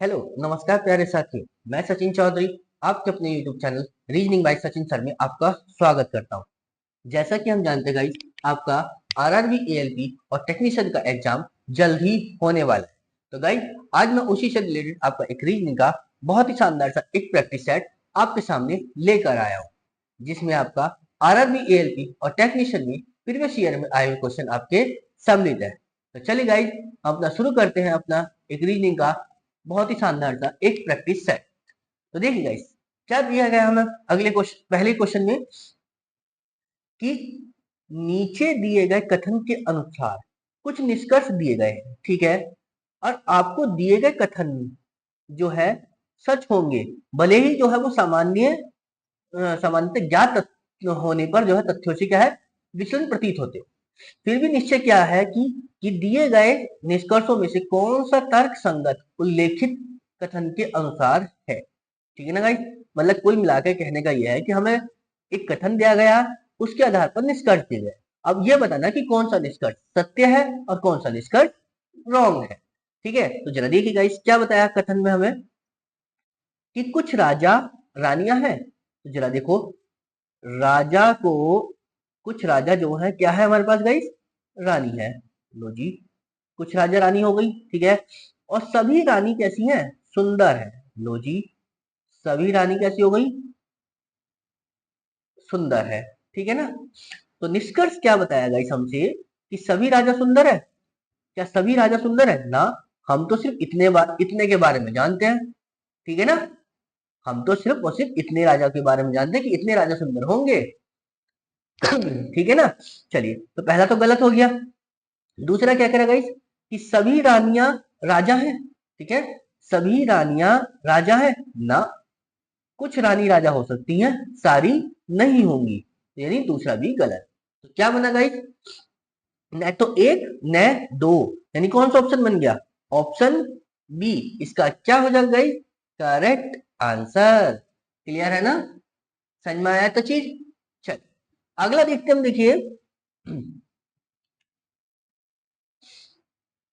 Hello नमस्कार प्यारे साथियों। मैं सचिन चौधरी आपके अपने YouTube channel reasoning bye Sachin sir में आपका स्वागत करता हूं। जैसा कि हम जानते हैं गाइस, आपका आरआरबी एएलपी और टेक्नीशियन का एग्जाम जल्द ही होने वाला है। तो गाइस, आज मैं उसी से रिलेटेड आपका एक रीजनिंग का बहुत ही शानदार सा एक प्रैक्टिस सेट आपके सामने लेकर आया हूँ, जिसमें आपका आरआरबी एएलपी और टेक्नीशियन में प्रीवियस ईयर में आए हुए क्वेश्चन आपके सम्मिलित है। तो चलिए गाइस, अपना शुरू करते हैं अपना एक रीजनिंग का बहुत ही शानदार सा एक प्रैक्टिस सेट। तो देखिए गाइस, क्या दिया गया हमें अगले क्वेश्चन, पहले क्वेश्चन में कि नीचे दिए गए कथन के अनुसार कुछ निष्कर्ष दिए गए हैं, ठीक है, और आपको दिए गए कथन जो है सच होंगे, भले ही जो है वो सामान्यतः ज्ञात होने पर जो है तथ्यों से क्या है विचलन प्रतीत होते हो। फिर भी निश्चय क्या है कि दिए गए निष्कर्षों में से कौन सा तर्क संगत उल्लेखित कथन के अनुसार है। ठीक है ना गाइस, मतलब कुल मिलाकर कहने का यह है कि हमें एक कथन दिया गया, उसके आधार पर निष्कर्ष दिए गए। अब यह बताना कि कौन सा निष्कर्ष सत्य है और कौन सा निष्कर्ष रॉन्ग है। ठीक है, तो जरा देखिए गाइस, क्या बताया कथन में हमें कि कुछ राजा रानियां हैं। तो जरा देखो, राजा को कुछ राजा जो है क्या है हमारे पास गाइस, रानी है। लो जी, कुछ राजा रानी हो गई, ठीक है, और सभी रानी कैसी हैं, सुंदर है। लो जी, सभी रानी कैसी हो गई, सुंदर है। ठीक है ना, तो निष्कर्ष क्या बताया गाइस हमसे कि सभी राजा सुंदर है। क्या सभी राजा सुंदर है ना, हम तो सिर्फ इतने के बारे में जानते हैं। ठीक है ना, हम तो सिर्फ और सिर्फ इतने राजा के बारे में जानते हैं कि इतने राजा सुंदर होंगे। ठीक है ना, चलिए, तो पहला तो गलत हो गया। दूसरा क्या करेगा गाइस कि सभी रानियां राजा हैं। ठीक है, सभी रानियां राजा है ना, कुछ रानी राजा हो सकती हैं, सारी नहीं होंगी, यानी दूसरा भी गलत। तो क्या बना गाइस, न तो एक न दो, यानी कौन सा ऑप्शन बन गया, ऑप्शन बी इसका क्या हो जाएगा गाइस, करेक्ट आंसर। क्लियर है ना, समझ में आया तो चीज। चल अगला देखते हम, देखिए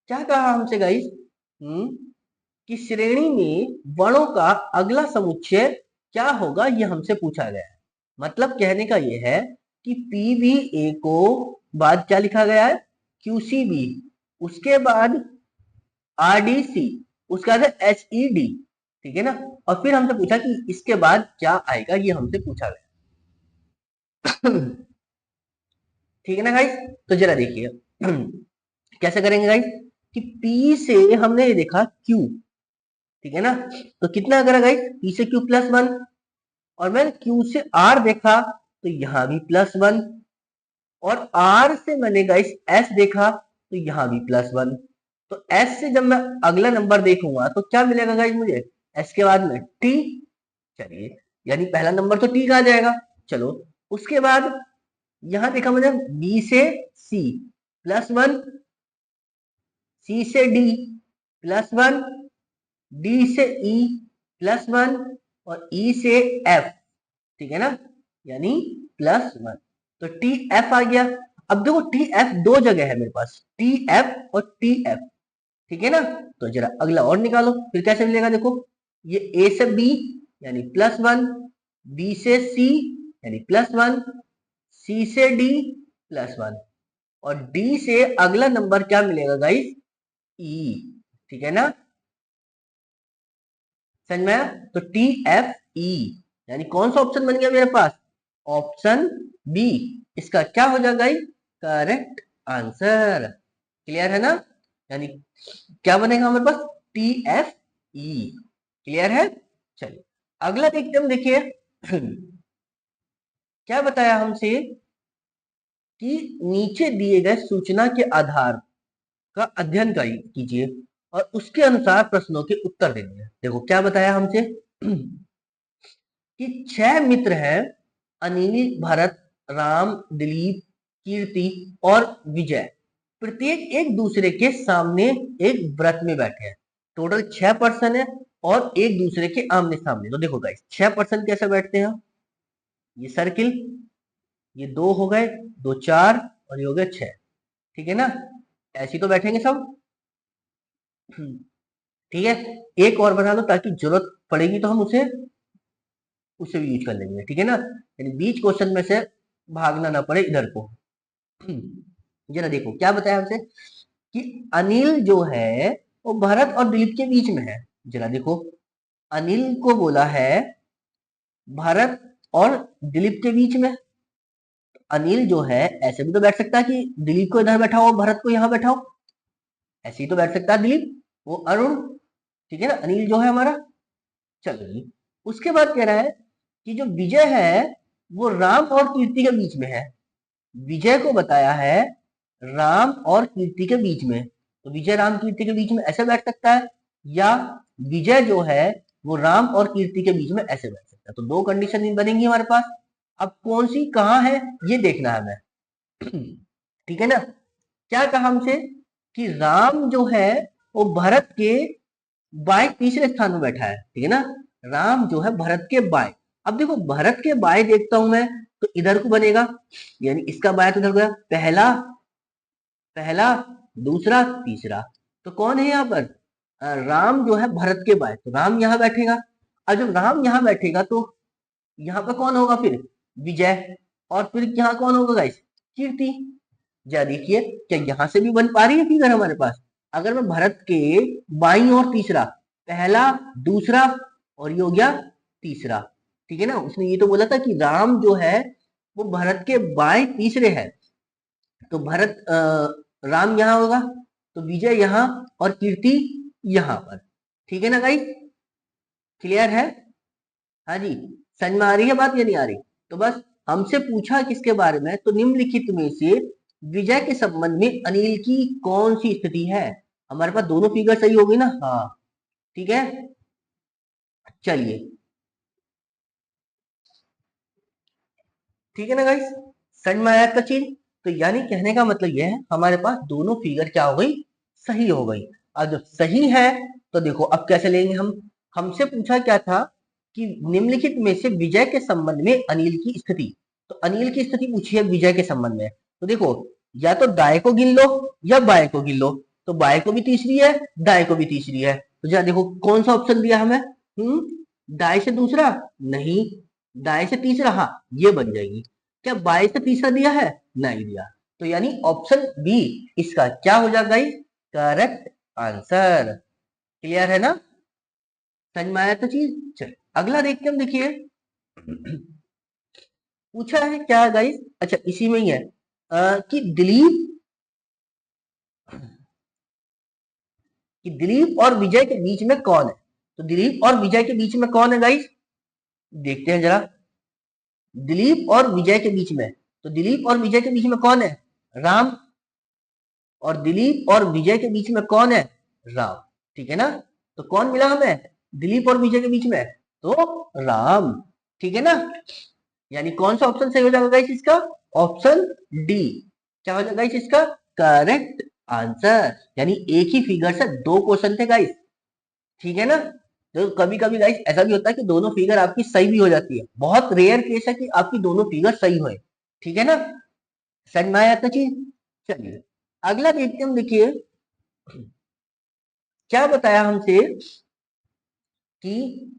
क्या कहा हमसे गाइस, कि श्रेणी में वर्णों का अगला समुच्चय क्या होगा, ये हमसे पूछा गया है। मतलब कहने का ये है कि पीबीए को बाद क्या लिखा गया है, क्यूसीबी, उसके बाद आरडीसी, उसके बाद एचईडी। ठीक है ना, और फिर हमसे पूछा कि इसके बाद क्या आएगा, ये हमसे पूछा गया। ठीक है ना गाइस, तो जरा देखिए कैसे करेंगे गाइस कि P से हमने ये देखा Q, ठीक है ना, तो कितना करा गाइस, P से Q +1, और मैंने Q से R देखा तो यहां भी +1, और R से मैंने गाइस S देखा तो यहां भी +1। तो S से जब मैं अगला नंबर देखूंगा तो क्या मिलेगा गाइस मुझे, S के बाद में T। चलिए, यानी पहला नंबर तो T का आ जाएगा। चलो, उसके बाद यहां देखा मैंने B से C +1, C से D +1, D से E +1, और E से F। ठीक है ना, यानी +1, तो टी एफ आ गया। अब देखो टी एफ दो जगह है मेरे पास, टी एफ और टी एफ। ठीक है ना, तो जरा अगला और निकालो, फिर कैसे मिलेगा, देखो ये ए से बी यानी +1, बी से सी यानी +1, सी से डी +1, और डी से अगला नंबर क्या मिलेगा गाइस, ई। ठीक है ना, समझ में आया, तो टी एफ ई, यानी कौन सा ऑप्शन बन गया मेरे पास, ऑप्शन बी इसका क्या हो जाएगा गाइस, करेक्ट आंसर। क्लियर है ना, यानी क्या बनेगा हमारे पास, टी एफ ई। क्लियर है, चलिए अगला देखते हम, देखिए क्या बताया हमसे कि नीचे दिए गए सूचना के आधार का अध्ययन कीजिए और उसके अनुसार प्रश्नों के उत्तर देंगे। देखो क्या बताया हमसे कि 6 मित्र हैं, अनिल, भरत, राम, दिलीप, कीर्ति और विजय, प्रत्येक एक दूसरे के सामने एक व्रत में बैठे हैं। टोटल 6 पर्सन है और एक दूसरे के आमने सामने। तो देखो गाइस, 6 पर्सन कैसे बैठते हैं, ये सर्किल, ये दो हो गए, दो चार, और ये हो गए 6। ठीक है ना, ऐसे तो बैठेंगे सब। ठीक है, एक और बना लो ताकि जरूरत पड़ेगी तो हम उसे उसे भी यूज कर लेंगे, ठीक है ना। यानी बीच क्वेश्चन में से भागना ना पड़े इधर को। जरा देखो क्या बताया हमसे कि अनिल जो है वो भरत और दिलीप के बीच में है। जरा देखो, अनिल को बोला है भरत और दिलीप के बीच में। अनिल जो है ऐसे भी तो बैठ सकता है कि दिलीप को इधर बैठाओ भरत को यहाँ बैठाओ, ऐसे ही तो बैठ सकता है दिलीप, वो अरुण, ठीक है ना। अनिल जो है हमारा, चलो जी। उसके बाद कह रहा है कि जो विजय है वो राम और कीर्ति के बीच में है। विजय को बताया है राम और कीर्ति के बीच में, तो विजय राम कीर्ति के बीच में ऐसे बैठ सकता है, या विजय जो है वो राम और कीर्ति के बीच में ऐसे बैठ सकता है। तो दो कंडीशन बनेंगी हमारे पास। अब कौन सी कहाँ है ये देखना है हमें। ठीक है ना। क्या कहा हमसे कि राम जो है वो भरत के बाएं तीसरे स्थान में बैठा है, ठीक है ना। राम जो है भरत के बाएं। अब देखो भरत के बाएं देखता हूं मैं तो इधर को बनेगा, यानी इसका बाएं तो इधर गया, पहला पहला दूसरा तीसरा। तो कौन है यहाँ पर, राम जो है भरत के बाएं, तो राम यहाँ बैठेगा। और जब राम यहाँ बैठेगा तो यहाँ पर कौन होगा फिर, विजय। और फिर यहाँ कौन होगा गाइस, कीर्ति। जरा देखिए क्या यहाँ से भी बन पा रही है फिगर हमारे पास। अगर मैं भरत के बाईं और तीसरा, पहला दूसरा और ये हो गया तीसरा, ठीक है ना। उसने ये तो बोला था कि राम जो है वो भरत के बाएं तीसरे है, तो भरत राम यहाँ होगा, तो विजय यहाँ और कीर्ति यहाँ पर, ठीक है ना गाइस। क्लियर है, हाँ जी। समझ में आ रही है बात या नहीं आ रही। तो बस हमसे पूछा किसके बारे में, तो निम्नलिखित में से विजय के संबंध में अनिल की कौन सी स्थिति है। हमारे पास दोनों फिगर सही होगी ना, हाँ ठीक है। चलिए ठीक है ना गाइस, समझ में आया का चीज। तो यानी कहने का मतलब यह है हमारे पास दोनों फिगर क्या हो गई, सही हो गई। अब जब सही है तो देखो अब कैसे लेंगे हम। हमसे पूछा क्या था कि निम्नलिखित में से विजय के संबंध में अनिल की स्थिति, तो अनिल की स्थिति पूछी है विजय के संबंध में। तो देखो या तो दाएं को गिन लो या बाएं को गिन लो, तो बाएं को भी तीसरी है दाएं को भी तीसरी है। तो जरा देखो कौन सा ऑप्शन दिया हमें, दाएं से दूसरा नहीं, दाएं से तीसरा, हाँ ये बन जाएगी। क्या बाएं से तीसरा दिया है, नहीं दिया, तो यानी ऑप्शन बी इसका क्या हो जाएगा, करेक्ट आंसर। क्लियर है ना, समझ में आया तो चीज। चल अगला देखते हम, देखिए पूछा है क्या गाइस, अच्छा इसी में ही है कि दिलीप और विजय के बीच में कौन है। तो दिलीप और विजय के बीच में कौन है गाइस, देखते हैं जरा। दिलीप और विजय के बीच में, तो दिलीप और विजय के बीच में कौन है, राम। और दिलीप और विजय के बीच में कौन है, राम, ठीक है ना। तो कौन मिला हमें, दिलीप और विजय के बीच में, तो राम, ठीक है ना। यानी कौन सा ऑप्शन सही हो जाएगा गाइस इसका, ऑप्शन डी। क्या हो जाएगा गाइस इसका करेक्ट आंसर। यानी एक ही फिगर से दो क्वेश्चन थे गाइस, ठीक है ना। तो कभी कभी गाइस ऐसा भी होता है कि दोनों फिगर आपकी सही भी हो जाती है, बहुत रेयर केस है कि आपकी दोनों फिगर सही होए, ठीक है ना। समझ में आया था चीज। चलिए अगला देखते हम, देखिए क्या बताया हमसे कि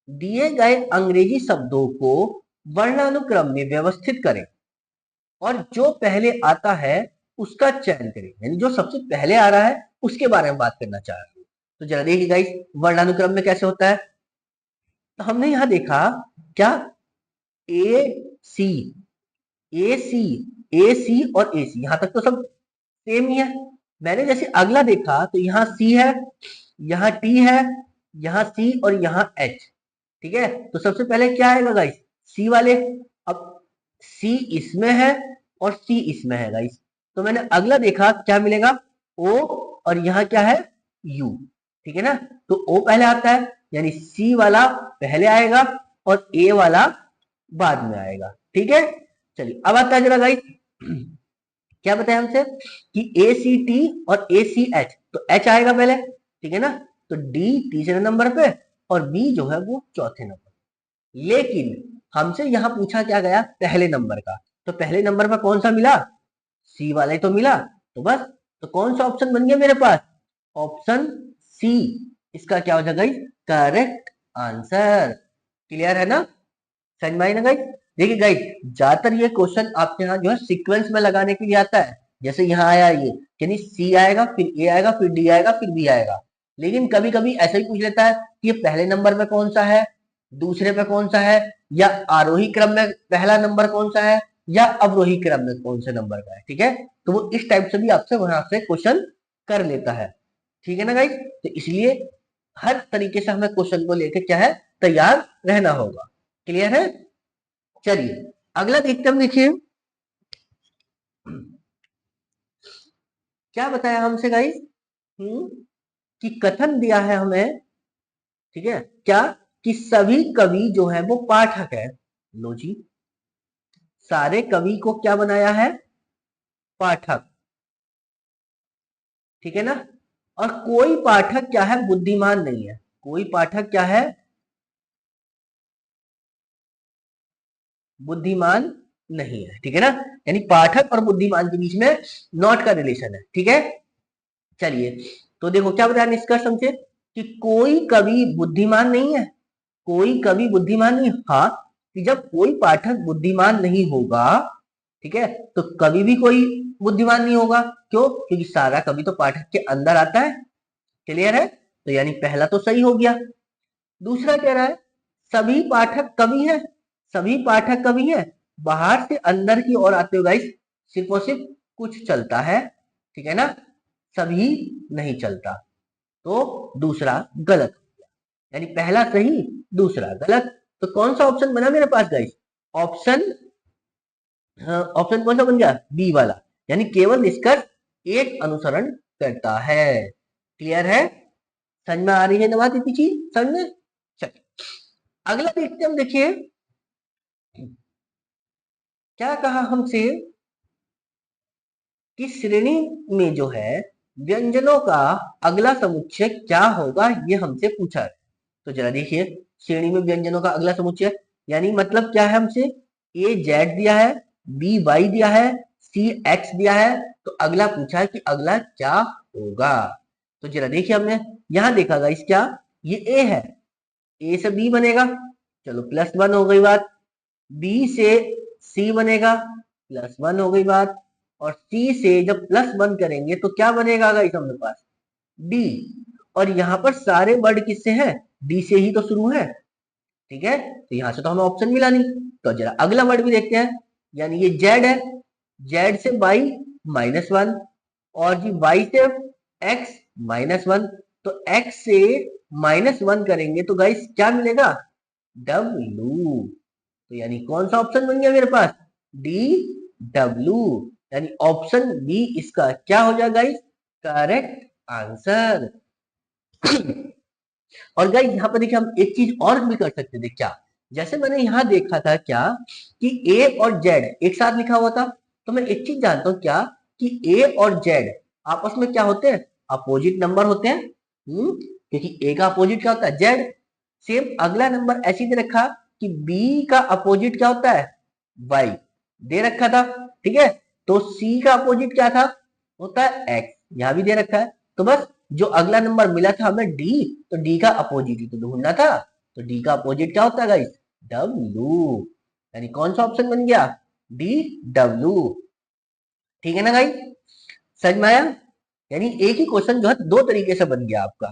दिए गए अंग्रेजी शब्दों को वर्णानुक्रम में व्यवस्थित करें और जो पहले आता है उसका चयन करें। यानी जो सबसे पहले आ रहा है उसके बारे में बात करना चाह रहे हैं। तो जरा देखिए गाइस वर्णानुक्रम में कैसे होता है। तो हमने यहां देखा क्या, ए सी ए सी ए सी और ए सी, यहां तक तो सब सेम ही है। मैंने जैसे अगला देखा तो यहाँ सी है, यहाँ टी है, यहाँ सी और यहाँ एच, ठीक है। तो सबसे पहले क्या आएगा गाइस, सी वाले। अब सी इसमें है और सी इसमें है गाइस, तो मैंने अगला देखा क्या मिलेगा, ओ और यहाँ क्या है, यू, ठीक है ना। तो ओ पहले आता है यानी सी वाला पहले आएगा और ए वाला बाद में आएगा, ठीक है। चलिए अब आता है जरा गाइस, क्या बताया हमसे कि ए सी टी और ए सी एच, तो एच आएगा पहले, ठीक है ना। तो डी तीसरे नंबर पे और बी जो है वो चौथे नंबर। लेकिन हमसे यहां पूछा क्या गया, पहले नंबर का। तो पहले नंबर पर कौन सा मिला, सी वाला ही तो मिला। तो बस, तो कौन सा ऑप्शन बन गया मेरे पास, ऑप्शन सी, इसका क्या हो जाएगा गाइस, करेक्ट आंसर। क्लियर है ना, समझ में आई ना गाइस। देखिए गाइस, ज्यादातर ये क्वेश्चन आपके यहाँ जो है सीक्वेंस में लगाने के लिए आता है। जैसे यहाँ आया ये, यानी सी आएगा, फिर ए आएगा, फिर डी आएगा, फिर बी आएगा। लेकिन कभी कभी ऐसा ही पूछ लेता है कि ये पहले नंबर पे कौन सा है, दूसरे पे कौन सा है, या आरोही क्रम में पहला नंबर कौन सा है, या अवरोही क्रम में कौन से नंबर का है। ठीक है, तो वो इस टाइप से भी आपसे वहां से क्वेश्चन कर लेता है। ठीक है ना गाइस, तो इसलिए हर तरीके से हमें क्वेश्चन को लेकर क्या है, तैयार रहना होगा। क्लियर है, चलिए अगला देखते हम। देखिए क्या बताया हमसे गाइस, कि कथन दिया है हमें। ठीक है, क्या कि सभी कवि जो है वो पाठक है। लो जी, सारे कवि को क्या बनाया है, पाठक। ठीक है ना, और कोई पाठक क्या है, बुद्धिमान नहीं है। कोई पाठक क्या है, बुद्धिमान नहीं है। ठीक है ना, यानी पाठक और बुद्धिमान के बीच में नॉट का रिलेशन है। ठीक है, चलिए तो देखो क्या बताया निष्कर्ष हमसे, कि कोई कवि बुद्धिमान नहीं है। कोई कवि बुद्धिमान नहीं, हाँ, कि जब कोई पाठक बुद्धिमान नहीं होगा, ठीक है, तो कवि भी कोई बुद्धिमान नहीं होगा। क्यों, क्योंकि सारा कवि तो पाठक के अंदर आता है। क्लियर है, तो यानी पहला तो सही हो गया। दूसरा कह रहा है सभी पाठक कवि हैं। सभी पाठक कवि हैं, बाहर से अंदर की ओर आते हुए गाइस सिर्फ और सिर्फ कुछ चलता है। ठीक है ना, सभी नहीं चलता। तो दूसरा गलत, यानी पहला सही, दूसरा गलत। तो कौन सा ऑप्शन बना मेरे पास गाइस, ऑप्शन, ऑप्शन कौन सा बन गया, बी वाला, यानी केवल निष्कर्ष एक अनुसरण करता है। क्लियर है, समझ में आ रही है ना बात, इतनी चीज समझ में। चलिए अगला देखते हैं हम। देखिए क्या कहा हमसे, कि श्रेणी में जो है व्यंजनों का अगला समुच्चय क्या होगा, ये हमसे पूछा है। तो जरा देखिए, श्रेणी में व्यंजनों का अगला समुच्चय, यानी मतलब क्या है हमसे, ए जेड दिया है, बी वाई दिया है, सी एक्स दिया है। तो अगला पूछा है कि अगला क्या होगा। तो जरा देखिए, हमने यहां देखा इस क्या, ये ए है, ए से बी बनेगा, चलो +1 हो गई बात। बी से सी बनेगा, +1 हो गई बात। और सी से जब +1 करेंगे तो क्या बनेगा गाइस हमारे पास, डी। और यहाँ पर सारे वर्ड किससे हैं, डी से ही तो शुरू है। ठीक है, तो यहां से तो हमें ऑप्शन मिला नहीं। तो जरा अगला वर्ड भी देखते हैं, यानी ये जेड है, जेड से वाई -1, और जी वाई से एक्स -1। तो एक्स से -1 करेंगे तो गाइस क्या मिलेगा, डब्लू। तो यानी कौन सा ऑप्शन बन गया मेरे पास, डी डब्लू। यानी ऑप्शन बी इसका क्या हो जाएगा गाइस, करेक्ट आंसर। और गाइस यहाँ पर देखिए, हम एक चीज और भी कर सकते थे क्या, जैसे मैंने यहाँ देखा था क्या, कि ए और जेड एक साथ लिखा हुआ था। तो मैं एक चीज जानता हूँ क्या, कि ए और जेड आपस में क्या होते हैं, अपोजिट नंबर होते हैं। क्योंकि ए का अपोजिट क्या होता है, जेड। सेम अगला नंबर ऐसे दे रखा कि बी का अपोजिट क्या होता है, वाई, दे रखा था। ठीक है, तो सी का अपोजिट क्या था, होता है एक्स, यहां भी दे रखा है। तो बस जो अगला नंबर मिला था हमें डी, तो डी का अपोजिट ही तो ढूंढना था। तो डी का अपोजिट क्या होता है गाइस, डब्लू। यानी कौन सा ऑप्शन बन गया, डी डब्लू। ठीक है ना गाइस, समझ में आया। यानी एक ही क्वेश्चन जो है दो तरीके से बन गया आपका।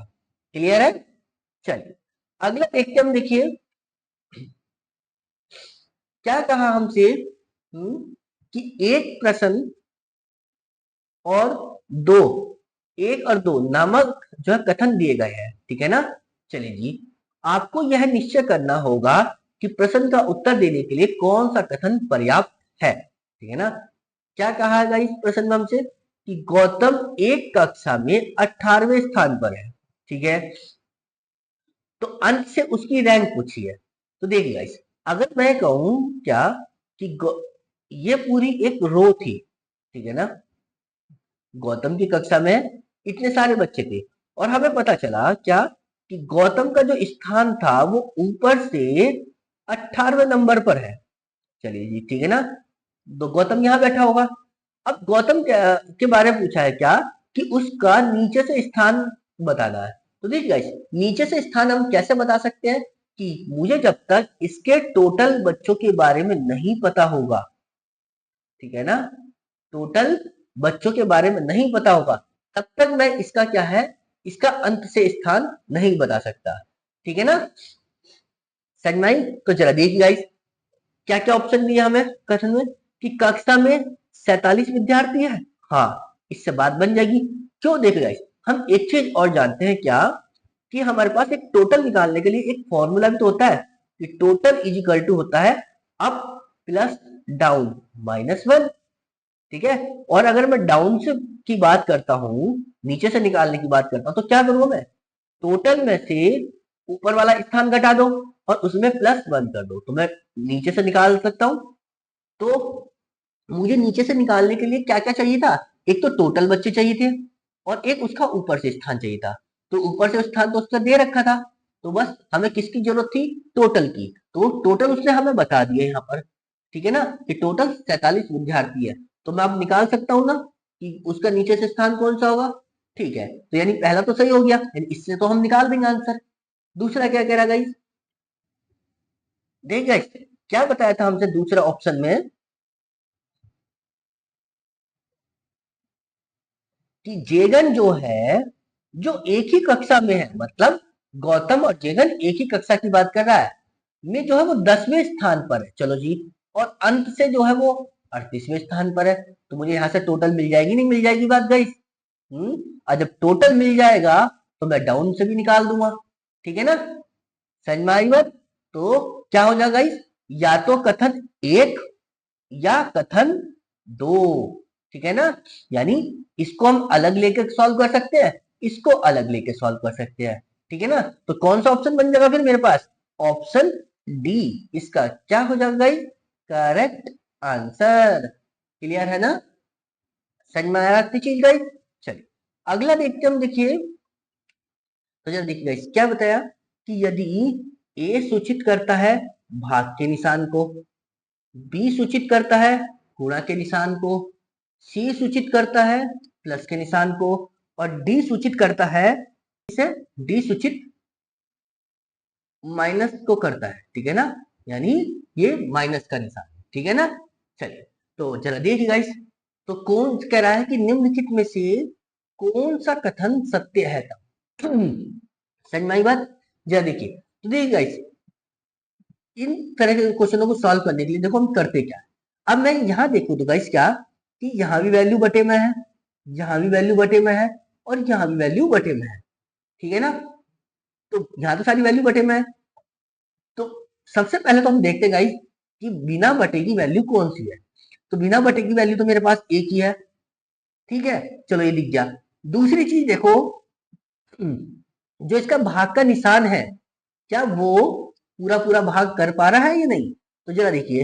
क्लियर है, चलिए अगला देखते हम। देखिए क्या कहा हमसे, कि एक प्रश्न और दो, एक और दो नामक जो है कथन दिए गए हैं। ठीक है ना, चलिए जी, आपको यह निश्चय करना होगा कि प्रश्न का उत्तर देने के लिए कौन सा कथन पर्याप्त है। ठीक है ना, क्या कहा है इस प्रश्न में हमसे, कि गौतम एक कक्षा में 18वें स्थान पर है। ठीक है, तो अंत से उसकी रैंक पूछी है। तो देखिए गाइस, अगर मैं कहूं क्या, कि ये पूरी एक रो थी। ठीक है ना, गौतम की कक्षा में इतने सारे बच्चे थे, और हमें पता चला क्या, कि गौतम का जो स्थान था वो ऊपर से 18वें नंबर पर है। चलिए जी, ठीक है ना, तो गौतम यहाँ बैठा होगा। अब गौतम के बारे में पूछा है क्या, कि उसका नीचे से स्थान बताना है। तो देखिए गाइस, नीचे से स्थान हम कैसे बता सकते हैं कि मुझे जब तक इसके टोटल बच्चों के बारे में नहीं पता होगा, ठीक है ना, टोटल बच्चों के बारे में नहीं पता होगा, तब तक मैं इसका क्या है, इसका अंत से स्थान नहीं बता सकता, ठीक है ना। समझ में आई? तो जरा देखिए गाइस, क्या क्या ऑप्शन दिया हमें कथन में कि कक्षा में 47 विद्यार्थी है। हाँ, इससे बात बन जाएगी। क्यों? देखिए गाइस, हम एक चीज और जानते हैं क्या, कि हमारे पास एक टोटल निकालने के लिए एक फॉर्मूला भी तो होता है कि टोटल इज इक्वल टू होता है up plus down minus one, ठीक है। और अगर मैं डाउन से की बात करता हूं, नीचे से निकालने की बात करता हूं, तो क्या करूंगा मैं, टोटल में से ऊपर वाला स्थान घटा दो और उसमें प्लस वन कर दो, तो मैं नीचे से निकाल सकता हूं। तो मुझे नीचे से निकालने के लिए क्या क्या चाहिए था, एक तो टोटल बच्चे चाहिए थे और एक उसका ऊपर से स्थान चाहिए था। तो ऊपर से स्थान तो उसका दे रखा था, तो बस हमें किसकी जरूरत थी, टोटल की। तो टोटल उसने हमें बता दिया यहाँ पर, ठीक है ना, कि टोटल 47 विद्यार्थी है। तो मैं अब निकाल सकता हूँ ना कि उसका नीचे से स्थान कौन सा होगा। ठीक है, तो यानी पहला तो सही हो गया, यानी इससे तो हम निकाल देंगे आंसर। दूसरा क्या कह रहा गाइस, देख गाइस, क्या बताया था हमसे दूसरा ऑप्शन में कि जेगन जो है, जो एक ही कक्षा में है, मतलब गौतम और जेगन एक ही कक्षा की बात कर रहा है, में जो है वो 10वें स्थान पर है, चलो जी। और अंत से जो है वो 38वें स्थान पर है। तो मुझे यहाँ से टोटल मिल जाएगी, नहीं मिल जाएगी बात गाइस? और जब टोटल मिल जाएगा तो मैं डाउन से भी निकाल दूंगा, ठीक है ना। समझ में आई बात? तो क्या हो जाएगा गाइस, या तो कथन एक या कथन दो, ठीक है ना। यानी इसको हम अलग लेके सॉल्व कर सकते हैं, इसको अलग लेके सॉल्व कर सकते हैं, ठीक है ना। तो कौन सा ऑप्शन बन जाएगा फिर मेरे पास, ऑप्शन डी इसका क्या हो जाएगा गाइस, करेक्ट आंसर। क्लियर है ना, समझ में आया आपकी चीज गाइस? चलिए अगला देखते हैं हम, देखिए तो जरा देखिए गाइस, क्या बताया कि यदि ए सूचित करता है भाग के निशान को, बी सूचित करता है गुणा के निशान को, सी सूचित करता है प्लस के निशान को, और डी सूचित करता है, इसे डी सूचित माइनस को करता है, ठीक है ना। यानी ये माइनस का निशान, ठीक है ना। चलिए तो जरा देखिए गाइस, तो कौन कह रहा है कि निम्नलिखित में से कौन सा कथन सत्य है तब। समझ में आई बात? जरा देखिए, तो देखिए गाइस, इन तरह के क्वेश्चनों को सॉल्व करने के लिए देखो हम करते क्या है। अब मैं यहाँ देखूं तो गाइस क्या, कि यहाँ भी वैल्यू बटे में है, यहाँ भी वैल्यू बटे में है, और यहाँ भी वैल्यू बटे में है, ठीक है ना। तो यहाँ तो सारी वैल्यू बटे में है। तो सबसे पहले तो हम देखते हैं गाइस कि बिना बटे की वैल्यू कौन सी है। तो बिना बटे की वैल्यू तो मेरे पास एक ही है, ठीक है, चलो ये दिख गया। दूसरी चीज देखो, जो इसका भाग का निशान है, क्या वो पूरा पूरा भाग कर पा रहा है या नहीं। तो जरा देखिए,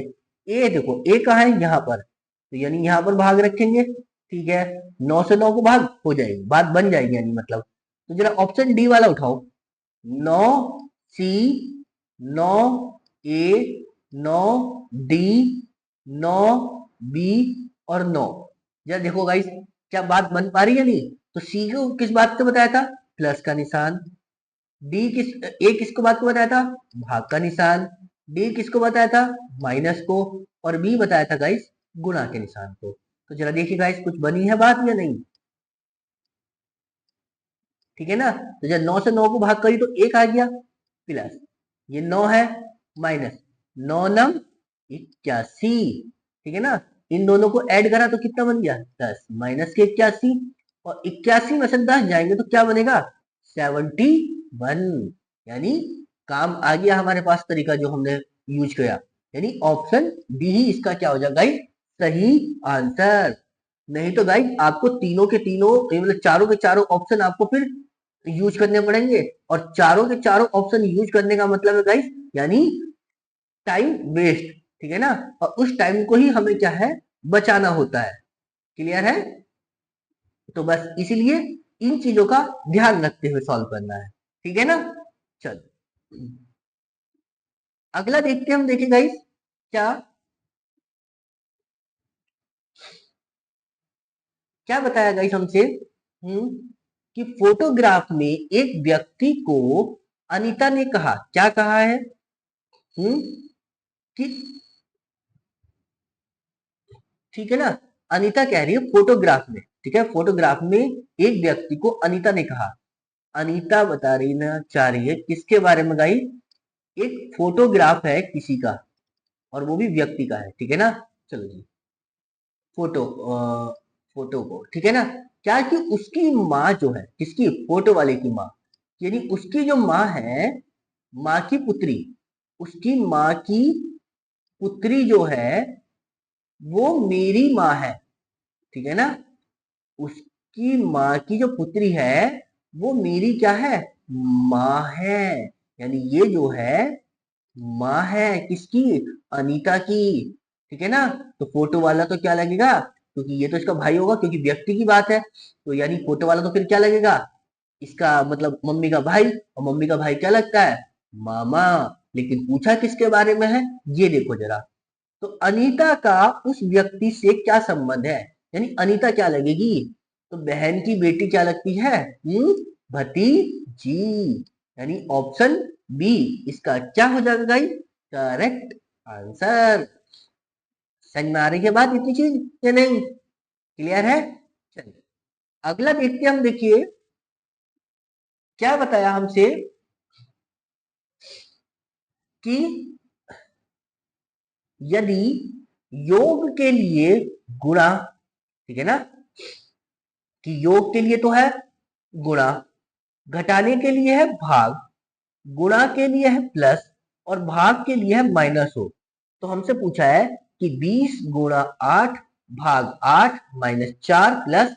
ए देखो, ए कहाँ है, यहाँ पर, तो यानी यहाँ पर भाग रखेंगे, ठीक है, 9 से 9 को भाग हो जाएगी, बात बन जाएगी यानी मतलब। तो जरा ऑप्शन डी वाला उठाओ, 9 सी, 9 ए, 9 डी, 9 बी और 9। जरा देखो गाइस, क्या बात बन पा रही है नहीं। तो सी को किस बात से बताया था, प्लस का निशान। डी किस, ए किसको बात को बताया था, भाग का निशान। डी किसको बताया था, माइनस को। और बी बताया था गाइस, गुणा के निशान को। तो जरा देखिए गाइस, कुछ बनी है बात या नहीं, ठीक है ना। तो जब 9 से 9 को भाग करी तो एक आ गया, प्लस ये 9 है, माइनस 9 नम 81, ठीक है ना। इन दोनों को ऐड करा तो कितना बन गया, 10 माइनस के 81, और 81 में से 10 जाएंगे तो क्या बनेगा, 71। यानी काम आ गया हमारे पास तरीका जो हमने यूज किया, यानी ऑप्शन डी ही इसका क्या हो जाएगा गाइस, सही आंसर। नहीं तो गाइस आपको तीनों के तीनों, मतलब चारों के चारों ऑप्शन आपको फिर यूज करने पड़ेंगे, और चारों के चारों ऑप्शन यूज करने का मतलब है गाइस, यानी टाइम वेस्ट, ठीक है ना। और उस टाइम को ही हमें क्या है, बचाना होता है। क्लियर है? तो बस इसीलिए इन चीजों का ध्यान रखते हुए सॉल्व करना है, ठीक है ना। चलो अगला देखते हैं हम, देखिए गाइस क्या क्या बताया गाइस हमसे, कि फोटोग्राफ में एक व्यक्ति को अनीता ने कहा, क्या कहा है? कि ठीक है ना, अनीता कह रही है फोटोग्राफ में, ठीक है, फोटोग्राफ में एक व्यक्ति को अनीता ने कहा। अनीता बता रही ना, चाह रही है किसके बारे में गाई? एक फोटोग्राफ है किसी का, और वो भी व्यक्ति का है, ठीक है ना। चलो जी, फोटो फोटो को, ठीक है ना, क्या कि उसकी माँ जो है, किसकी? फोटो वाले की माँ, यानी उसकी जो माँ है, माँ की पुत्री, उसकी माँ की पुत्री जो है वो मेरी माँ है, ठीक है ना। उसकी माँ की जो पुत्री है वो मेरी क्या है? माँ है, यानी ये जो है माँ है किसकी? अनीता की, ठीक है ना। तो फोटो वाला तो क्या लगेगा, क्योंकि ये तो इसका भाई होगा, क्योंकि व्यक्ति की बात है, तो यानी फोटो वाला तो फिर क्या लगेगा? इसका मतलब मम्मी का भाई, और मम्मी का भाई क्या लगता है? मामा। लेकिन पूछा किसके बारे में है, ये देखो जरा। तो अनीता का उस व्यक्ति से क्या संबंध है, यानी अनीता क्या लगेगी? तो बहन की बेटी क्या लगती है? भतीजी, यानी ऑप्शन बी इसका क्या हो जाएगा गाइस? Correct answer. समझ में आ रही है बात इतनी चीज या नहीं? क्लियर है? चलिए अगला देखते हैं हम, देखिए क्या बताया हमसे कि यदि योग के लिए गुणा, ठीक है ना, कि योग के लिए तो है गुणा, घटाने के लिए है भाग, गुणा के लिए है प्लस, और भाग के लिए है माइनस हो। तो हमसे पूछा है कि 20 गुणा 8 भाग 8 माइनस 4 प्लस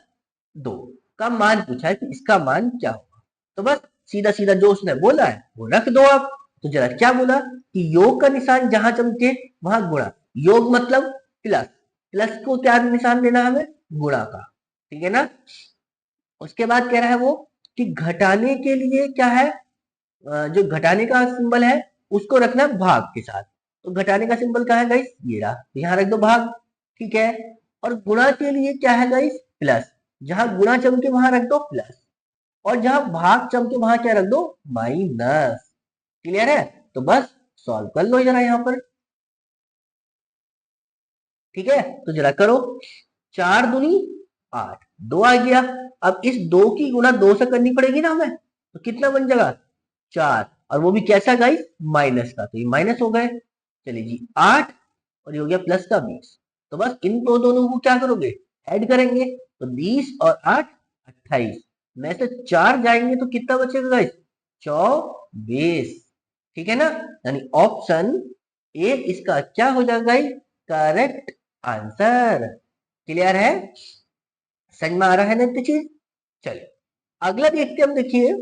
2 का मान पूछा है कि इसका मान क्या होगा। तो बस सीधा सीधा जो उसने बोला है वो रख दो आप। तो जरा क्या बोला कि योग का निशान जहां चमके वहां गुणा, योग मतलब प्लस, प्लस को क्या निशान देना हमें? गुणा का, ठीक है ना। उसके बाद कह रहा है वो कि घटाने के लिए क्या है, जो घटाने का सिंबल है उसको रखना भाग के साथ। तो घटाने का सिंबल क्या है गाइस? ये रहा, यहाँ रख दो भाग, ठीक है। और गुणा के लिए क्या है गाइस? प्लस, जहां गुणा चमके वहां रख दो प्लस, और जहां भाग चमके वहां क्या रख दो? माइनस। क्लियर है? तो बस सॉल्व कर लो जरा यहाँ पर, ठीक है। तो जरा करो, 4 दूनी 8, 2 आ गया। अब इस 2 की गुणा 2 से करनी पड़ेगी ना हमें, तो कितना बन जाएगा? 4, और वो भी कैसा गाइस? माइनस का, तो ये माइनस हो गए। चलिए जी 8, और ये हो गया प्लस का 20। तो बस इन दोनों को क्या करोगे? ऐड करेंगे, तो 20 और 8 28 में से 4 जाएंगे तो कितना बचेगा गाइस? 24, ठीक है ना। यानी ऑप्शन ए इसका क्या हो जाएगा गाइस? Correct answer. क्लियर है? समझ में आ रहा है ना इतनी चीज? चलिए अगला देखते हैं हम, देखिए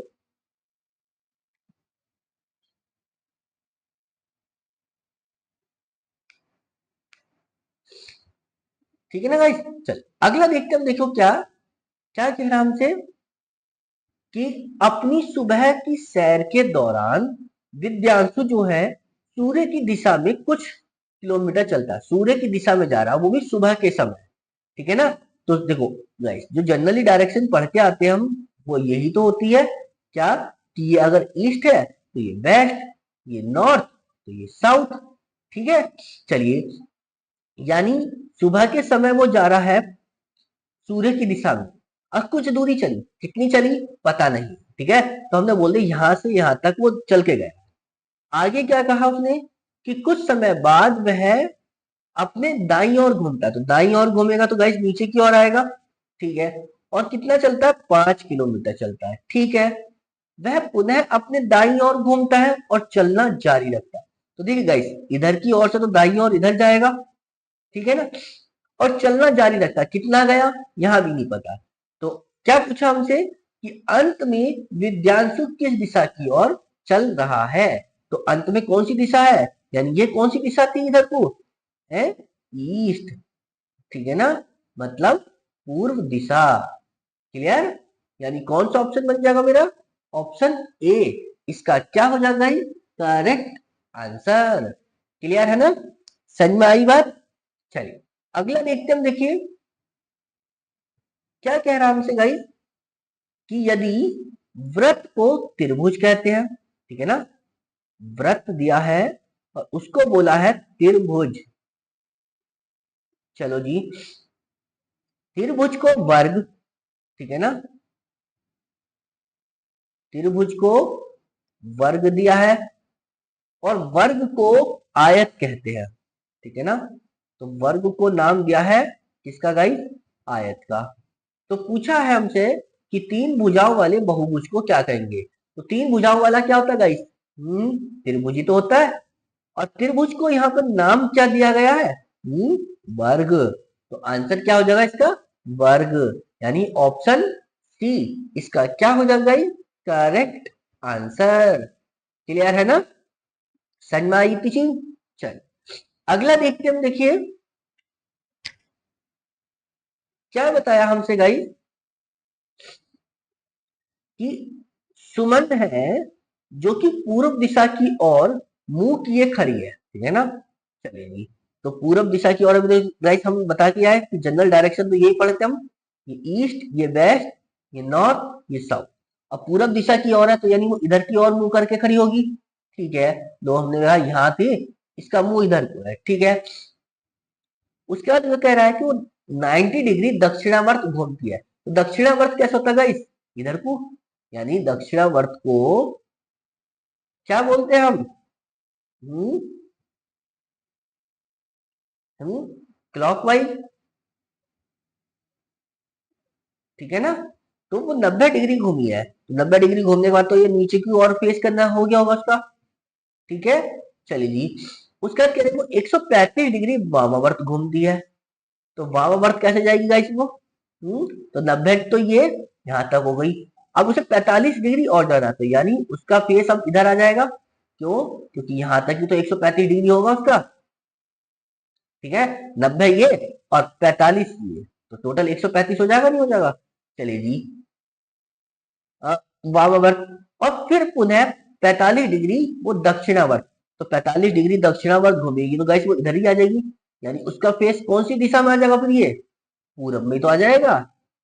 ठीक है ना गाइस। चल अगला देखते हैं हम, देखो क्या क्या कह रहा है हमसे कि अपनी सुबह की सैर के दौरान विद्यांशु जो है सूर्य की दिशा में कुछ किलोमीटर चलता है, सूर्य की दिशा में जा रहा है, वो भी सुबह के समय, ठीक है ना। तो देखो गाइस, जो जनरली डायरेक्शन पढ़ के आते हैं हम, वो यही तो होती है क्या, कि ये अगर ईस्ट है तो ये वेस्ट, ये नॉर्थ तो ये साउथ, ठीक है। चलिए यानी सुबह के समय वो जा रहा है सूर्य की दिशा में, और कुछ दूरी चली, कितनी चली पता नहीं, ठीक है। तो हमने बोल दिया यहां से यहां तक वो चल के गया। आगे क्या कहा उसने कि कुछ समय बाद वह अपने दाईं ओर घूमता है, तो दाईं ओर घूमेगा तो गाइस नीचे की ओर आएगा, ठीक है। और कितना चलता है? 5 किलोमीटर चलता है, ठीक है। वह पुनः अपने दाईं ओर घूमता है और चलना जारी रखता है। तो देखिए गाइस, इधर की ओर से तो दाईं ओर इधर जाएगा, ठीक है ना, और चलना जारी रखता है। कितना गया यहां भी नहीं पता। तो क्या पूछा हमसे कि अंत में विद्यांशु किस दिशा की ओर चल रहा है? तो अंत में कौन सी दिशा है, यानी ये कौन सी दिशा थी इधर को? है ईस्ट, ठीक है ना, मतलब पूर्व दिशा। क्लियर? यानी कौन सा ऑप्शन बन जाएगा मेरा? ऑप्शन ए इसका क्या हो जाएगा? Correct answer. क्लियर है ना? समझ में आई बात? चलिए अगला देखते हैं हम, देखिए क्या कह रहा है हमसे गाइस कि यदि वृत्त को त्रिभुज कहते हैं, ठीक है ना, वृत्त दिया है और उसको बोला है त्रिभुज। चलो जी, त्रिभुज को वर्ग, ठीक है ना, त्रिभुज को वर्ग दिया है और वर्ग को आयत कहते हैं, ठीक है ना। तो वर्ग को नाम दिया है किसका गाइस? आयत का। तो पूछा है हमसे कि तीन भुजाओं वाले बहुभुज को क्या कहेंगे? तो तीन भुजाओं वाला क्या होता है गाइस? त्रिभुज ही तो होता है। और त्रिभुज को यहाँ पर नाम क्या दिया गया है? वर्ग। तो आंसर क्या हो जाएगा इसका? वर्ग। यानी ऑप्शन सी इसका क्या हो जाएगा गाइस? Correct answer. क्लियर है ना? समझ में आई टीचिंग? चल अगला देखते हैं हम। देखिए क्या बताया हमसे गाइस कि सुमन है जो कि पूर्व दिशा की ओर मुंह किए खड़ी है, ठीक है ना। चलिए जी, तो पूर्व दिशा की ओर गाइस हम बता के आए कि जनरल डायरेक्शन तो यही पढ़ते हम, ये ईस्ट, ये वेस्ट, ये नॉर्थ, ये साउथ। अब पूर्व दिशा की ओर है तो यानी वो इधर की ओर मुंह करके खड़ी होगी, ठीक है। दो हमने कहा यहाँ थे, इसका मुंह इधर को है, ठीक है। उसके बाद वो कह रहा है कि वो 90 डिग्री दक्षिणावर्त घूमती है। तो दक्षिणावर्त कैसा होता है गाइस? इधर को। यानी दक्षिणावर्त को क्या बोलते हैं हम? हम्म क्लॉकवाइज, ठीक है ना। तो वो 90 डिग्री घूमी है, तो 90 डिग्री घूमने के बाद तो ये नीचे की ओर फेस करना हो गया होगा उसका, ठीक है। चलिए जी, उसके बाद कह रहे हैं वो 135 डिग्री वामावर्त घूमती है। तो वामावर्त कैसे जाएगी गाइस वो? तो 90 तो ये यहां तक हो गई। अब उसे 45 डिग्री और जाना, तो यानी उसका फेस अब इधर आ जाएगा। क्यों? क्योंकि यहां तक ही तो 135 डिग्री होगा उसका, ठीक है। 90 ये और 45 ये, तो टोटल 135 हो जाएगा, नहीं हो जाएगा? चलिए जी, वामावर्त। और फिर पुनः 45 डिग्री वो दक्षिणावर्त। तो 45 डिग्री दक्षिणावर्त घूमेगी तो गाइस वो इधर ही आ जाएगी। यानी उसका फेस कौन सी दिशा में आ जाएगा फिर? ये पूरब में तो आ जाएगा।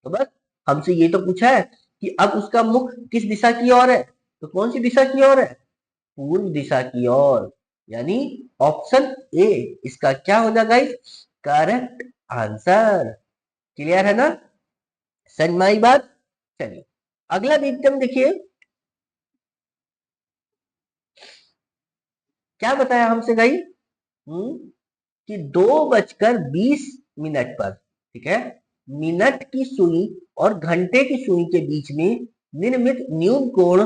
तो बस हमसे ये तो पूछा है कि अब उसका मुख किस दिशा की ओर है, तो कौन सी दिशा की ओर है? पूर्व दिशा की ओर। यानी ऑप्शन ए इसका क्या हो जाएगा गाइस? Correct answer. क्लियर है ना? समझ में आई बात? चलिए अगला देखते हम। देखिए क्या बताया हमसे गाइस? कि 2:20 पर, ठीक है, मिनट की सुई और घंटे की सुई के बीच में निर्मित न्यून कोण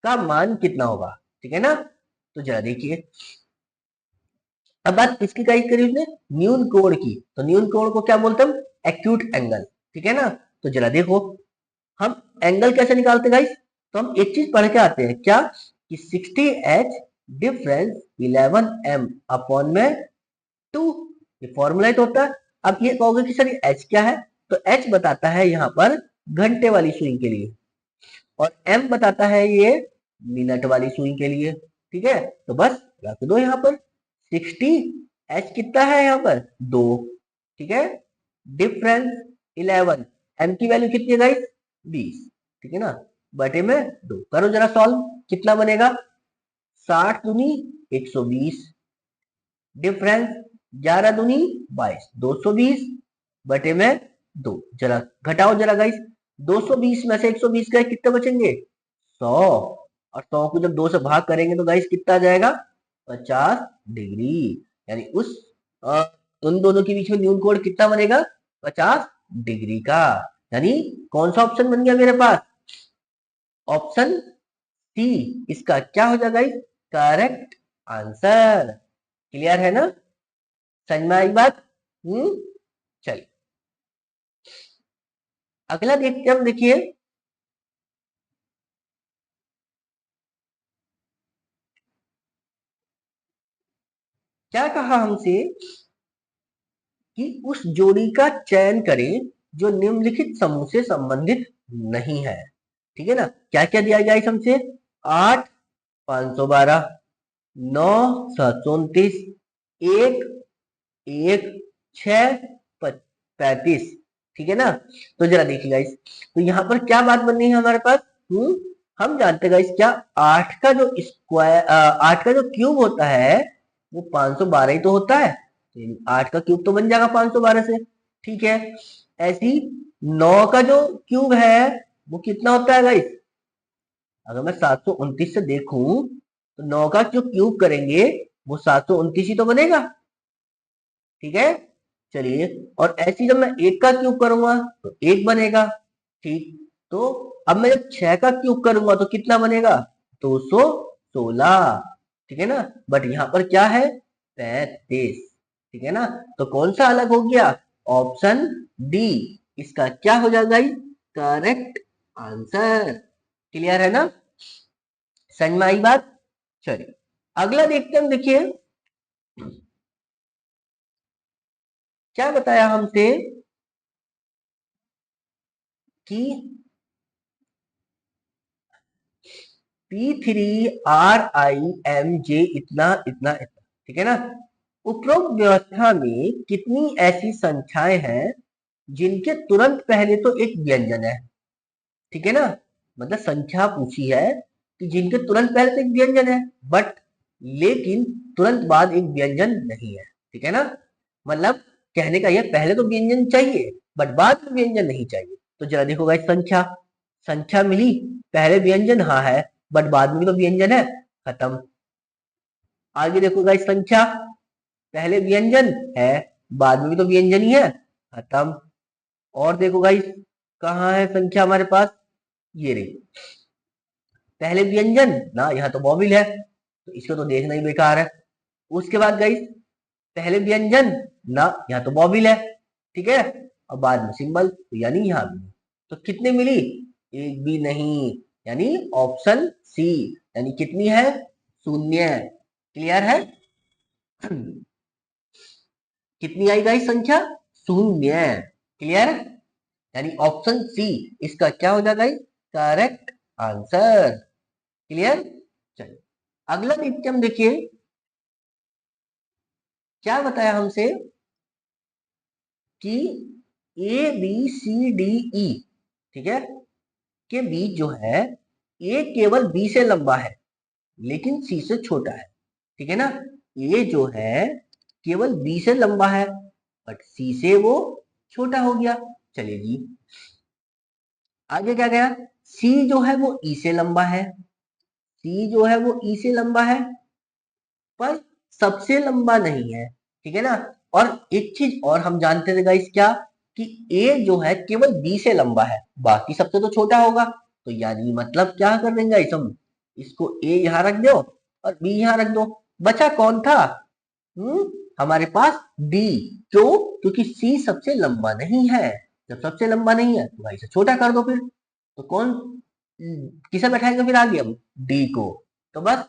का मान कितना होगा, ठीक है ना। तो जरा देखिए, अब बात किसकी करी उसने? न्यून कोण की। तो न्यून कोण को क्या बोलते हैं? एक्यूट एंगल, ठीक है ना। तो जरा देखो हम एंगल कैसे निकालते गाइस? तो हम एक चीज पढ़ के आते हैं क्या, कि 60h डिफरेंस 11m अपॉन में 2, ये फॉर्मूला तो होता है। अब ये कहोगे कि सर ये h क्या है? तो h बताता है यहाँ पर घंटे वाली सुई के लिए, और m बताता है ये मिनट वाली सुई के लिए, ठीक है। तो बस रख दो यहाँ पर 60, h कितना है यहाँ पर? 2, ठीक है। डिफरेंस 11, m की वैल्यू कितनी है गाइस? 20, ठीक है ना। बटे में 2 करो जरा सॉल्व, कितना बनेगा? 60 दूनी 120, डिफरेंस 11 दूनी 22, 220 बटे में 2। जरा घटाओ जरा गाइस, 220 में से 120 गए कितने बचेंगे? 100। और 100 को जब 2 से भाग करेंगे तो गाइस कितना आ जाएगा? 50 डिग्री। यानी उस अ, उन दोनों के बीच में न्यून कोण कितना बनेगा? 50 डिग्री का। यानी कौन सा ऑप्शन बन गया मेरे पास? ऑप्शन सी इसका क्या हो जाएगा? Correct answer. क्लियर है ना? समझ में आई बात? चलिए अगला देखते हैं हम। देखिए क्या कहा हमसे, कि उस जोड़ी का चयन करें जो निम्नलिखित समूह से संबंधित नहीं है, ठीक है ना। क्या क्या दिया गया हमसे? 8 512, 9 729, 1 1 6 35, ठीक है ना। तो जरा देखिए गाइस, तो यहाँ पर क्या बात बननी है हमारे पास। हम जानते हैं गाइस, क्या 8 का जो स्क्वायर 8 का जो क्यूब होता है वो 512 ही तो होता है। 8 का क्यूब तो बन जाएगा 512 से, ठीक है। ऐसी 9 का जो क्यूब है वो कितना होता है गाइस। अगर मैं 729 से देखूं तो 9 का जो क्यूब करेंगे वो 729 ही तो बनेगा, ठीक है। चलिए, और ऐसी जब मैं 1 का क्यूब करूंगा तो 1 बनेगा, ठीक। तो अब मैं जब 6 का क्यूब करूंगा तो कितना बनेगा, 216, ठीक है ना। बट यहाँ पर क्या है, 35, ठीक है ना। तो कौन सा अलग हो गया, ऑप्शन डी इसका क्या हो जाएगा, करेक्ट आंसर। क्लियर है ना, समझ में आई बात। चलिए अगला देखते हैं, देखिए क्या बताया हमसे कि P3RIMJ इतना इतना इतना, ठीक है ना। उपरोक्त व्यवस्था में कितनी ऐसी संख्याएं हैं जिनके तुरंत पहले तो एक व्यंजन है, ठीक है ना। मतलब संख्या पूछी है कि जिनके तुरंत पहले तो एक व्यंजन है, बट लेकिन तुरंत बाद एक व्यंजन नहीं है, ठीक है ना। मतलब कहने का यह, पहले तो व्यंजन चाहिए बट बाद में व्यंजन नहीं चाहिए। तो जरा देखो गाइस, संख्या संख्या मिली, पहले व्यंजन हाँ है बट बाद में तो व्यंजन है, खत्म। आगे देखो गाइस, संख्या पहले व्यंजन है बाद में भी तो व्यंजन ही है, खत्म। और देखो गाइस, कहाँ है संख्या हमारे पास, ये रही, पहले व्यंजन ना, यहाँ तो वॉविल है तो इसको तो देखना ही बेकार है। उसके बाद गाइस, पहले व्यंजन ना, यहाँ तो वॉविल है, ठीक है। और बाद में सिंबल, तो यानी यहाँ भी। तो कितने मिली, एक भी नहीं, यानी ऑप्शन सी, यानी कितनी है, शून्य। क्लियर है। कितनी आई गाइस संख्या, शून्य। क्लियर, यानी ऑप्शन सी इसका क्या हो जाएगा, करेक्ट आंसर। क्लियर। चलिए अगला देखते हम, देखिए क्या बताया हमसे कि A B C D E, ठीक है, के बीच जो है ए केवल बी से लंबा है लेकिन सी से छोटा है, ठीक है ना। ए जो है केवल बी से लंबा है बट सी से वो छोटा हो गया। चलिए जी, आगे क्या गया, सी जो है वो ई से लंबा है, सी जो है वो ई से लंबा है पर सबसे लंबा नहीं है, ठीक है ना। और एक चीज और हम जानते थे गाइस, क्या कि ए जो है केवल बी से लंबा है, बाकी सबसे तो छोटा होगा। तो यानी मतलब क्या कर देंगे गाइस, हम इसको ए यहां रख दो और बी यहां रख दो, बचा कौन था, हमारे पास डी। क्यों, क्योंकि सी सबसे लंबा नहीं है, जब सबसे लंबा नहीं है तो भाई से छोटा कर दो फिर। तो कौन किसे बैठाएंगे फिर आगे हम, डी को। तो बस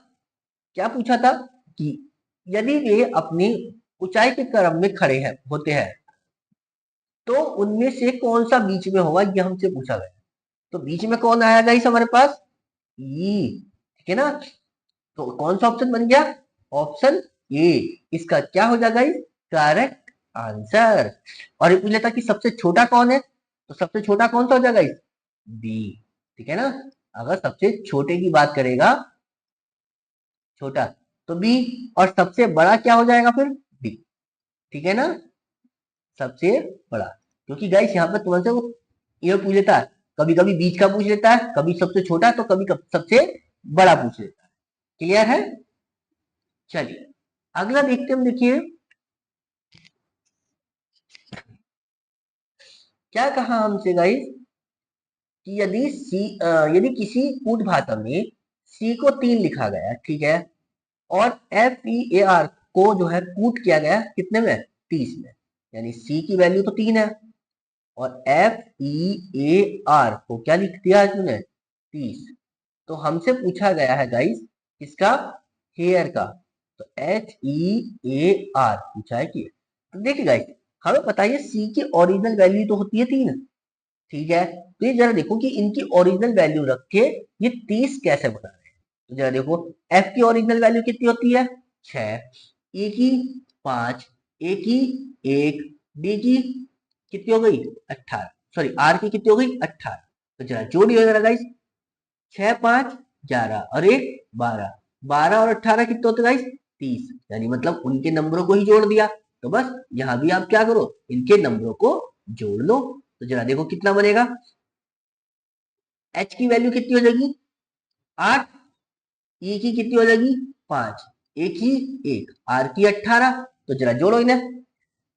क्या पूछा था कि यदि वे अपनी ऊंचाई के क्रम में खड़े हैं होते हैं तो उनमें से कौन सा बीच में होगा, ये हमसे पूछा गया। तो बीच में कौन आया गाइस हमारे पास, ई, ठीक है ना। तो कौन सा ऑप्शन बन गया, ऑप्शन ए इसका क्या हो जाएगा, करेक्ट आंसर। और ये पूछ लेता कि सबसे छोटा कौन है, तो सबसे छोटा कौन सा हो जाएगा, बी, ठीक है ना। अगर सबसे छोटे की बात करेगा, छोटा तो बी, और सबसे बड़ा क्या हो जाएगा फिर, डी, ठीक है ना, सबसे बड़ा। क्योंकि गाइस यहाँ पे तुरंत से वो ये पूछ लेता है, कभी कभी बीच का पूछ लेता है, कभी सबसे छोटा तो कभी सबसे बड़ा पूछ लेता है। क्लियर है। चलिए अगला देखते हम, देखिए क्या कहा हमसे गाइस कि यदि किसी कूट भाषा में सी को 3 लिखा गया, ठीक है, और FEAR को जो है कूट किया गया कितने में, 30 में, यानी सी की वैल्यू तो 3 है और FEAR को क्या लिख दिया है तुमने, 30। तो हमसे पूछा गया है गाइस किसका, हेयर का। तो HEAR पूछा है कि, तो देखिए गाइस, हमें पता है सी की ओरिजिनल वैल्यू तो होती है 3, ठीक है। तो ये जरा देखो कि इनकी ओरिजिनल वैल्यू रख के ये 30 कैसे बना रहे हैं। तो जरा देखो, एफ की ओरिजिनल वैल्यू कितनी होती है, 6, ई की 5, ए की 1, डी की कितनी हो गई 18, सॉरी आर की कितनी हो गई 18। तो जरा जोड़िए जरा गाइस, 6 5 11 और 1 12, 12 और 18 कितने होते गाइस 30, यानी मतलब उनके नंबरों को ही जोड़ दिया। तो बस यहां भी आप क्या करो, इनके नंबरों को जोड़ लो। तो जरा देखो कितना बनेगा, h की वैल्यू कितनी हो जाएगी 8, e की कितनी हो जाएगी 5, a की 1, r की 18। तो जरा जोड़ो इन्हें,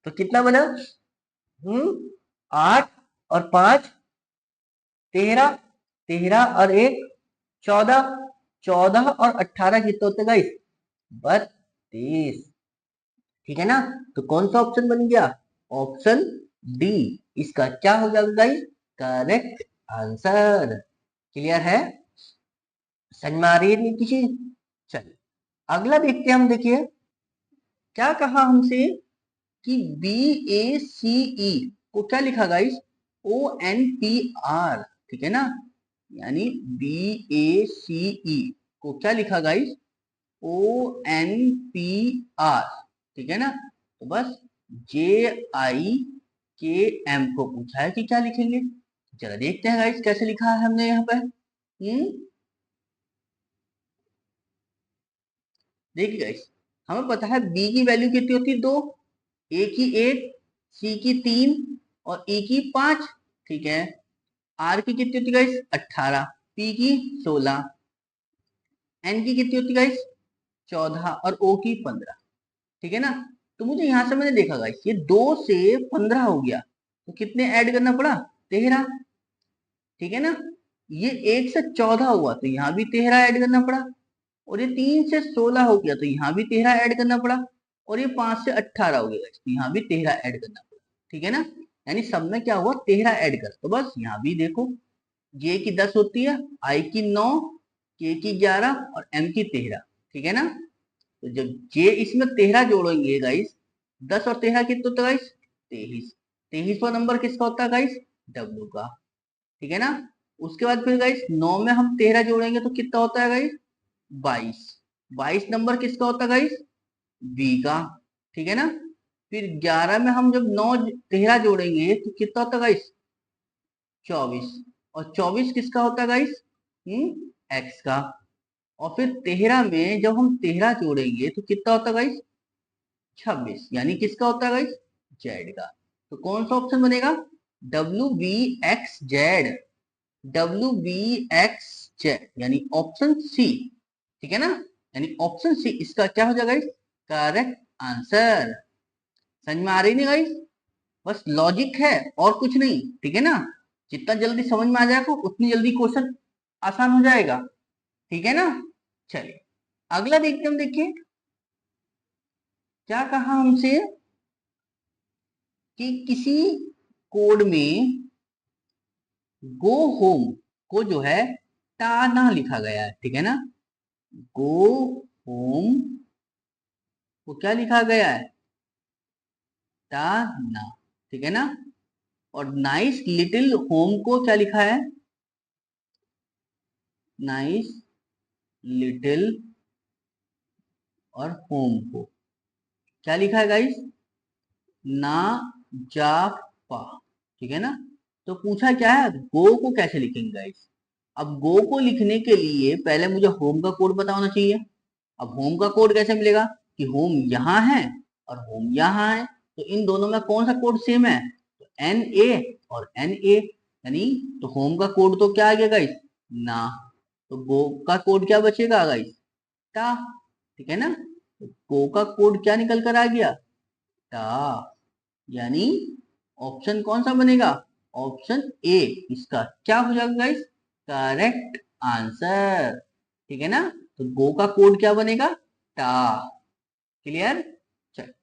तो कितना बना 8 और 5 13, 13 और 1 14, 14 और 18 कितने होते गाइस 32, ठीक है ना। तो कौन सा ऑप्शन बन गया, ऑप्शन डी इसका क्या हो जाएगा गाइस करेक्ट आंसर। क्लियर है, समझ में आ रही है नहीं किसी। चलिए अगला देखते हैं हम, देखिए क्या कहा हमसे कि बी ए सी ई को क्या लिखा guys O N P R, ठीक है ना, यानी बी ए सी ई को क्या लिखा guys O N P R, ठीक है ना। तो बस जे आई के एम को पूछा है कि क्या लिखेंगे, चलो देखते हैं गाइस कैसे लिखा है हमने यहाँ पर। देखिए गाइस, हमें पता है बी की वैल्यू कितनी होती है 2, ए की 1, सी की 3 और ई की 5, ठीक है। आर की कितनी होती है गाइस 18, पी की 16, एन की कितनी होती है गाइस 14 और ओ की 15, ठीक है ना। तो मुझे यहां से मैंने देखा गाइस ये 2 से 15 हो गया, तो कितने ऐड करना पड़ा 13, ठीक है ना। ये 1 से 14 हुआ तो यहाँ भी 13 ऐड करना पड़ा, और ये 3 से 16 हो गया तो यहाँ भी 13 ऐड करना पड़ा, और ये 5 से 18 हो गया तो यहाँ भी 13 ऐड करना पड़ा, ठीक है ना। यानी सब में क्या हुआ 13 ऐड कर, तो बस यहाँ भी देखो जे की 10 होती है, आई की 9, के की 11 और एम की 13, ठीक है ना। तो जब जे इसमें 13 जोड़ेंगे गाइस, 10 और 13 कितना होता है गाइस 23, 23वां नंबर किसका होता है गाइस डब्ल्यू का, ठीक है ना। उसके बाद फिर गाइस 9 में हम 13 जोड़ेंगे तो कितना होता है गाइस 22, 22 नंबर किसका होता है गाइस बी का, ठीक है ना। फिर 11 में हम जब 9 13 जोड़ेंगे तो कितना होता है गाइस 24, और 24 किसका होता है गाइस एक्स का। और फिर 13 में जब हम 13 जोड़ेंगे तो कितना होता है गाइस 26, यानी किसका होता है गाइस जेड का। तो कौन सा ऑप्शन बनेगा W B X Z, W B X Z यानी ऑप्शन सी, ठीक है ना। यानी ऑप्शन सी इसका क्या हो जाएगा गाइस करेक्ट आंसर। समझ में आ रही नहीं गाइस, बस लॉजिक है और कुछ नहीं, ठीक है ना। जितना जल्दी समझ में आ जाएगा उतनी जल्दी क्वेश्चन आसान हो जाएगा, ठीक है ना। चलिए अगला देखते हैं हम, देखिए क्या कहा हमसे कि किसी कोड में गो होम को जो है टाना लिखा गया है, ठीक है ना। गो होम को क्या लिखा गया है टाना, ठीक है ना। और नाइस लिटिल होम को क्या लिखा है नाइस लिटिल और होम को क्या लिखा है गाइस ना जापा, ठीक है ना। तो पूछा क्या है गो को कैसे लिखेंगे गाइस। अब गो को लिखने के लिए पहले मुझे होम का कोड पता होना चाहिए। अब होम का कोड कैसे मिलेगा कि होम यहाँ है और होम यहाँ है, तो इन दोनों में कौन सा कोड सेम है तो एन ए और एन ए, यानी तो होम का कोड तो क्या आ गया गाइस ना, तो गो का कोड क्या बचेगा गाइस टा, ठीक है ना। तो गो का कोड क्या निकल कर आ गया टा, यानी ऑप्शन कौन सा बनेगा ऑप्शन ए इसका क्या हो जाएगा गाइस करेक्ट आंसर, ठीक है ना। तो गो का कोड क्या बनेगा टा। क्लियर, चल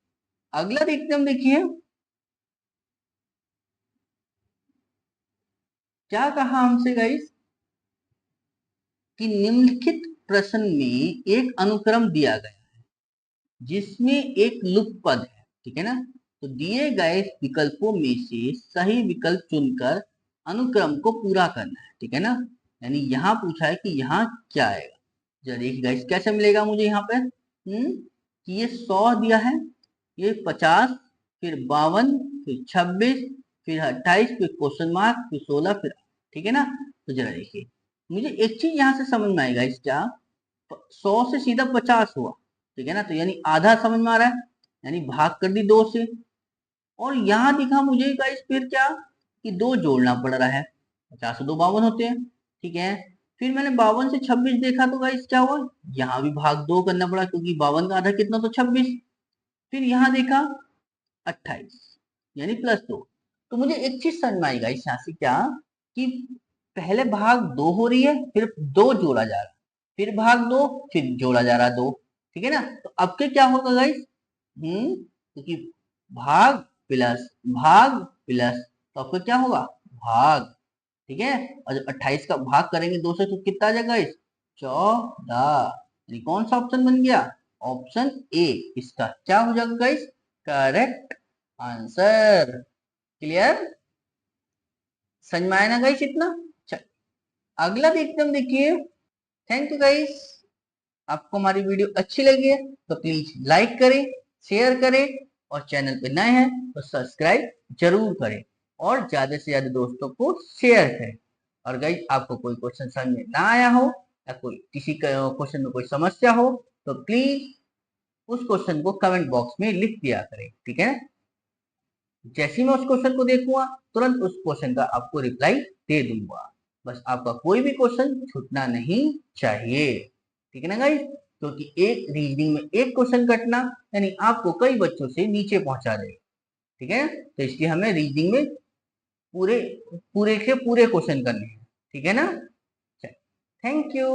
अगला देखते हम, देखिए क्या कहा हमसे गाइस कि निम्नलिखित प्रश्न में एक अनुक्रम दिया गया जिसमें एक लुप्त पद है, ठीक है ना। तो दिए गए विकल्पों में से सही विकल्प चुनकर अनुक्रम को पूरा करना है, ठीक है ना। यानी यहाँ पूछा है कि यहाँ क्या आएगा, जरा देखिए गाइस कैसे मिलेगा मुझे यहाँ पे कि ये 100 दिया है, ये 50, फिर 52, फिर 26, फिर 28, फिर क्वेश्चन मार्क, फिर 16, फिर, ठीक है ना। तो जरा देखिए, मुझे एक चीज यहाँ से समझ में आएगा, इस क्या 100 से सीधा 50 हुआ, ठीक है ना, तो यानी आधा समझ में आ रहा है, यानी भाग कर दी 2 से। और यहाँ दिखा मुझे गाइस फिर क्या कि 2 जोड़ना पड़ रहा है, 50 से 2 52 होते हैं, ठीक है। फिर मैंने 52 से 26 देखा तो गाइस क्या हुआ, यहाँ भी भाग 2 करना पड़ा, क्योंकि 52 का आधा कितना, तो 26। फिर यहाँ देखा 28, यानी +2। तो मुझे एक चीज समझ में आई गाइस यहाँ से क्या कि पहले भाग 2 हो रही है, फिर 2 जोड़ा जा रहा है, फिर भाग 2, फिर जोड़ा जा रहा है 2, ठीक है ना। तो अब के क्या होगा गाइस, क्योंकि भाग प्लस भाग प्लस, तो आपका क्या होगा, भाग, ठीक है। और जब 28 का भाग करेंगे 2 से तो कितना आ जाएगा इस, 14। यानी कौन सा ऑप्शन बन गया, ऑप्शन ए इसका क्या हो जाएगा गाइस, करेक्ट आंसर। क्लियर, समझ में आया ना गाइस इतना। चल अगला देखते हम, देखिए। थैंक यू गाइस, आपको हमारी वीडियो अच्छी लगी है तो प्लीज लाइक करें, शेयर करें, और चैनल पे नए हैं तो सब्सक्राइब जरूर करें, और ज्यादा से ज्यादा दोस्तों को शेयर करें। और गाइस आपको कोई क्वेश्चन समझ में ना आया हो, या कोई किसी क्वेश्चन में कोई समस्या हो, तो प्लीज उस क्वेश्चन को कमेंट बॉक्स में लिख दिया करें, ठीक है। जैसे ही मैं उस क्वेश्चन को देखूंगा, तुरंत उस क्वेश्चन का आपको रिप्लाई दे दूंगा। बस आपका कोई भी क्वेश्चन छूटना नहीं चाहिए, ठीक है ना गाइस। क्योंकि एक रीजनिंग में एक क्वेश्चन कटना यानी आपको कई बच्चों से नीचे पहुंचा देगा, ठीक है। तो इसलिए हमें रीजनिंग में पूरे पूरे के पूरे क्वेश्चन करने हैं, ठीक है ना। Thank you.